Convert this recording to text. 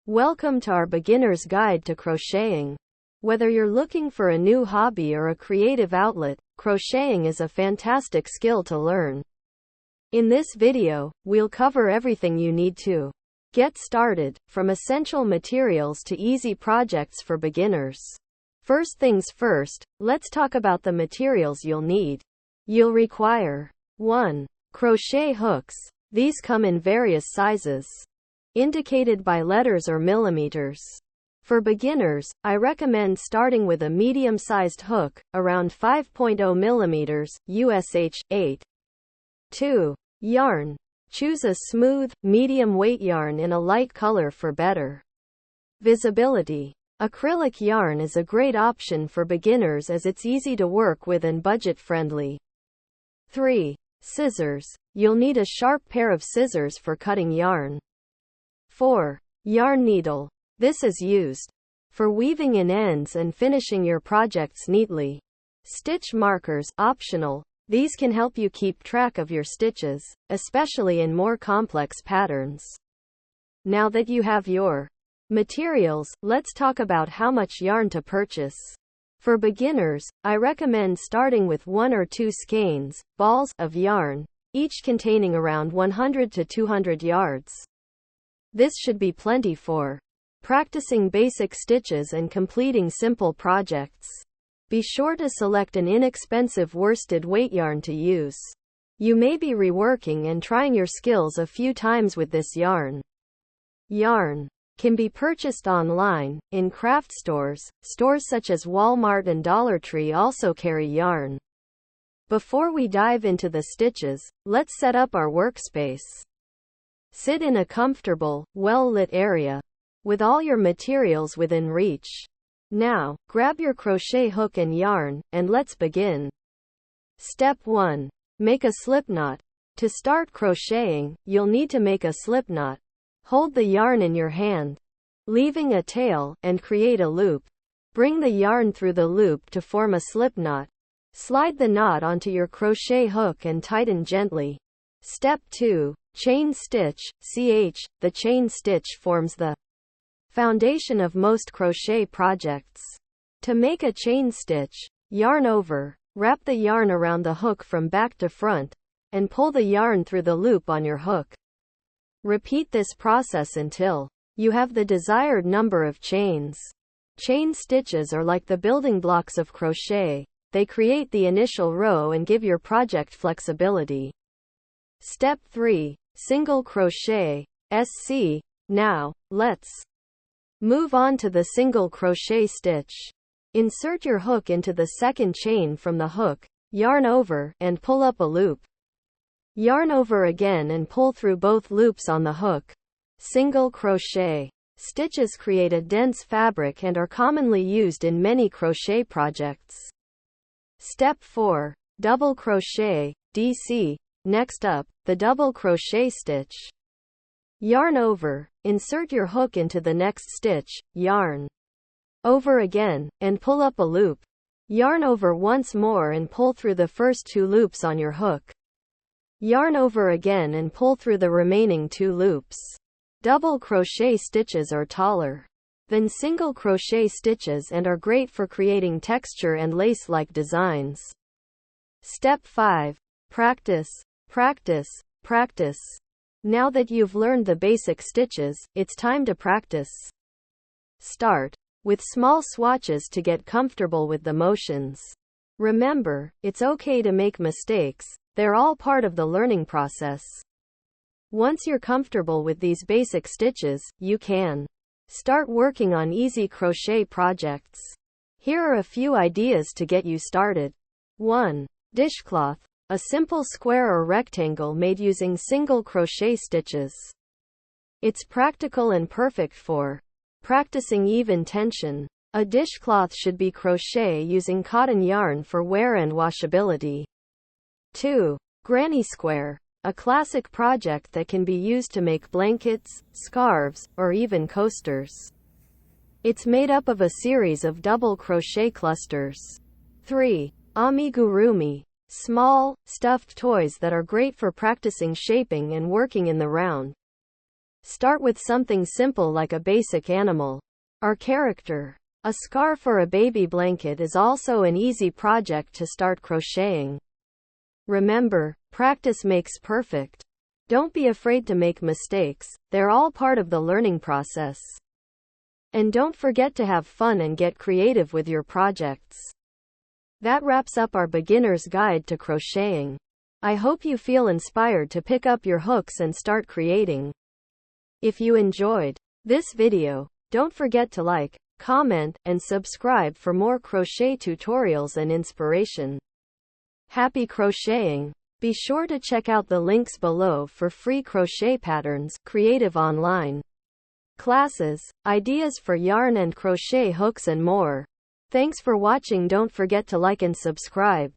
Welcome to our beginner's guide to crocheting. Whether you're looking for a new hobby or a creative outlet, crocheting is a fantastic skill to learn. In this video, we'll cover everything you need to get started, from essential materials to easy projects for beginners. First things first, let's talk about the materials you'll need. You'll require 1. Crochet hooks. These come in various sizes, indicated by letters or millimeters. For beginners, I recommend starting with a medium-sized hook, around 5.0 millimeters, USH, 8. 2. Yarn. Choose a smooth, medium-weight yarn in a light color for better visibility. Acrylic yarn is a great option for beginners as it's easy to work with and budget-friendly. 3. Scissors. You'll need a sharp pair of scissors for cutting yarn. 4. Yarn needle. This is used for weaving in ends and finishing your projects neatly. Stitch markers, optional. These can help you keep track of your stitches, especially in more complex patterns. Now that you have your materials, let's talk about how much yarn to purchase. For beginners, I recommend starting with 1 or 2 skeins, balls, of yarn, each containing around 100 to 200 yards. This should be plenty for practicing basic stitches and completing simple projects. Be sure to select an inexpensive worsted weight yarn to use. You may be reworking and trying your skills a few times with this yarn. Yarn can be purchased online, in craft stores. Stores such as Walmart and Dollar Tree also carry yarn. Before we dive into the stitches, let's set up our workspace. Sit in a comfortable, well-lit area, with all your materials within reach. Now, grab your crochet hook and yarn, and let's begin. Step 1. Make a slipknot. To start crocheting, you'll need to make a slipknot. Hold the yarn in your hand, leaving a tail, and create a loop. Bring the yarn through the loop to form a slipknot. Slide the knot onto your crochet hook and tighten gently. Step 2. Chain stitch. The chain stitch forms the foundation of most crochet projects. To make a chain stitch, yarn over, wrap the yarn around the hook from back to front, and pull the yarn through the loop on your hook. Repeat this process until you have the desired number of chains. Chain stitches are like the building blocks of crochet. They create the initial row and give your project flexibility. Step 3. Single crochet. SC. Now, let's move on to the single crochet stitch. Insert your hook into the second chain from the hook, yarn over, and pull up a loop. Yarn over again and pull through both loops on the hook. Single crochet. Stitches create a dense fabric and are commonly used in many crochet projects. Step 4. Double crochet. DC. Next up, the double crochet stitch. Yarn over, insert your hook into the next stitch, yarn over again, and pull up a loop. Yarn over once more and pull through the first 2 loops on your hook. Yarn over again and pull through the remaining 2 loops. Double crochet stitches are taller than single crochet stitches and are great for creating texture and lace-like designs. Step 5. Practice. Practice. Practice. Now that you've learned the basic stitches, it's time to practice. Start with small swatches to get comfortable with the motions. Remember, it's okay to make mistakes. They're all part of the learning process. Once you're comfortable with these basic stitches, you can start working on easy crochet projects. Here are a few ideas to get you started. 1. Dishcloth. A simple square or rectangle made using single crochet stitches. It's practical and perfect for practicing even tension. A dishcloth should be crochet using cotton yarn for wear and washability. 2. Granny square. A classic project that can be used to make blankets, scarves, or even coasters. It's made up of a series of double crochet clusters. 3. Amigurumi. Small, stuffed toys that are great for practicing shaping and working in the round. Start with something simple like a basic animal or character. A scarf or a baby blanket is also an easy project to start crocheting. Remember, practice makes perfect. Don't be afraid to make mistakes, they're all part of the learning process. And don't forget to have fun and get creative with your projects. That wraps up our beginner's guide to crocheting. I hope you feel inspired to pick up your hooks and start creating. If you enjoyed this video, don't forget to like, comment, and subscribe for more crochet tutorials and inspiration. Happy crocheting! Be sure to check out the links below for free crochet patterns, creative online classes, ideas for yarn and crochet hooks and more. Thanks for watching. Don't forget to like and subscribe.